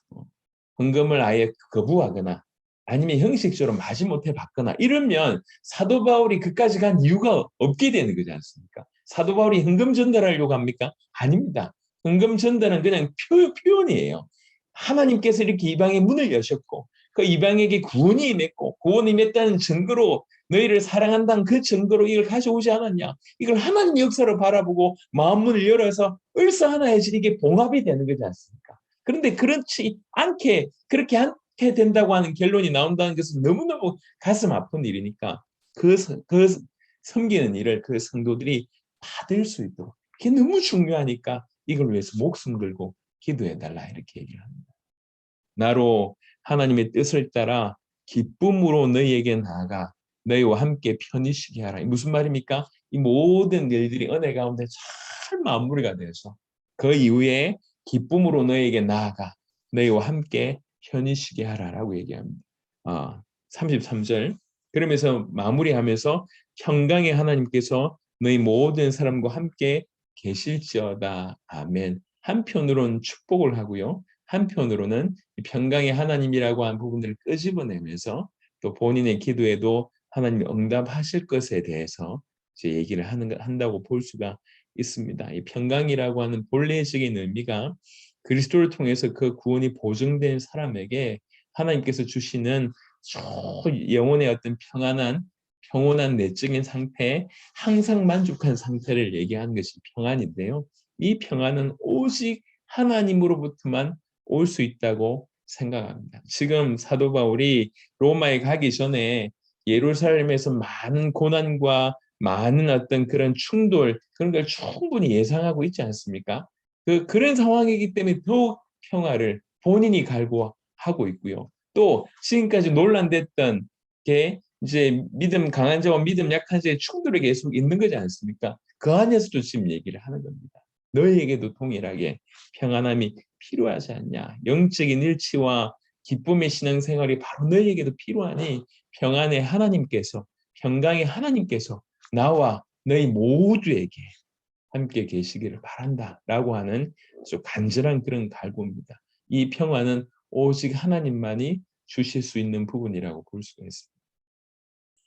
헌금을 아예 거부하거나 아니면 형식적으로 마지못해 받거나 이러면 사도 바울이 그까지 간 이유가 없게 되는 거지 않습니까? 사도 바울이 헌금 전달하려고 합니까? 아닙니다. 헌금 전달은 그냥 표현이에요. 하나님께서 이렇게 이방의 문을 여셨고 그 이방에게 구원이 임했고 구원이 임했다는 증거로 너희를 사랑한다는 그 증거로 이걸 가져오지 않았냐? 이걸 하나님 역사로 바라보고 마음문을 열어서 을사하나해지는 게 봉합이 되는 거지 않습니까? 그런데 그렇지 않게 그렇게 않게 된다고 하는 결론이 나온다는 것은 너무너무 가슴 아픈 일이니까 그 섬기는 일을 그 성도들이 받을 수 있도록 그게 너무 중요하니까 이걸 위해서 목숨 걸고 기도해달라 이렇게 얘기를 합니다. 나로 하나님의 뜻을 따라 기쁨으로 너희에게 나아가 너희와 함께 편히 쉬게 하라. 무슨 말입니까? 이 모든 일들이 은혜 가운데 잘 마무리가 돼서 그 이후에 기쁨으로 너희에게 나아가 너희와 함께 편히 쉬게 하라라고 얘기합니다. 33절 그러면서 마무리하면서 평강의 하나님께서 너희 모든 사람과 함께 계실지어다. 아멘. 한편으로는 축복을 하고요. 한편으로는 평강의 하나님이라고 한 부분들을 끄집어내면서 또 본인의 기도에도 하나님이 응답하실 것에 대해서 이제 얘기를 한다고 볼 수가 있습니다. 이 평강이라고 하는 본래적인 의미가 그리스도를 통해서 그 구원이 보증된 사람에게 하나님께서 주시는 영혼의 어떤 평온한 내적인 상태, 항상 만족한 상태를 얘기하는 것이 평안인데요. 이 평안은 오직 하나님으로부터만 올 수 있다고 생각합니다. 지금 사도 바울이 로마에 가기 전에 예루살렘에서 많은 고난과 많은 어떤 그런 충돌 그런 걸 충분히 예상하고 있지 않습니까? 그런 상황이기 때문에 더욱 평화를 본인이 갈구하고 있고요. 또 지금까지 논란됐던 게 이제 믿음 강한 자와 믿음 약한 자의 충돌이 계속 있는 거지 않습니까? 그 안에서도 지금 얘기를 하는 겁니다. 너희에게도 동일하게 평안함이 필요하지 않냐? 영적인 일치와 기쁨의 신앙생활이 바로 너희에게도 필요하니 평안의 하나님께서 평강의 하나님께서 나와 너희 모두에게 함께 계시기를 바란다라고 하는 아주 간절한 그런 갈구입니다. 이 평안은 오직 하나님만이 주실 수 있는 부분이라고 볼 수가 있습니다.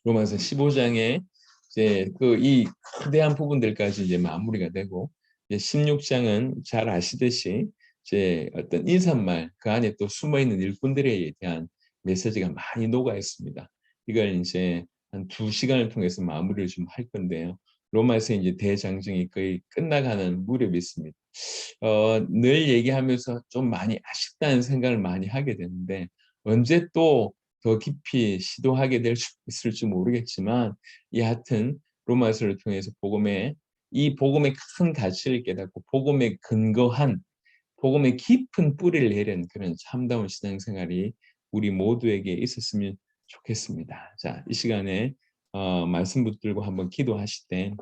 로마서 15장에 이제 이 거대한 부분들까지 이제 마무리가 되고 이제 16장은 잘 아시듯이 이제 어떤 인사말 그 안에 또 숨어 있는 일꾼들에 대한 메시지가 많이 녹아 있습니다. 이걸 이제 한 2시간을 통해서 마무리를 좀 할 건데요. 로마에서 이제 대장정이 거의 끝나가는 무렵이 있습니다. 늘 얘기하면서 좀 많이 아쉽다는 생각을 많이 하게 되는데 언제 또 더 깊이 시도하게 될 수 있을지 모르겠지만 여하튼 로마서를 통해서 이 복음의 큰 가치를 깨닫고 복음에 근거한 복음의 깊은 뿌리를 내린 그런 참다운 신앙생활이 우리 모두에게 있었으면 좋겠습니다. 자, 이 시간에 말씀 붙들고 한번 기도하실 때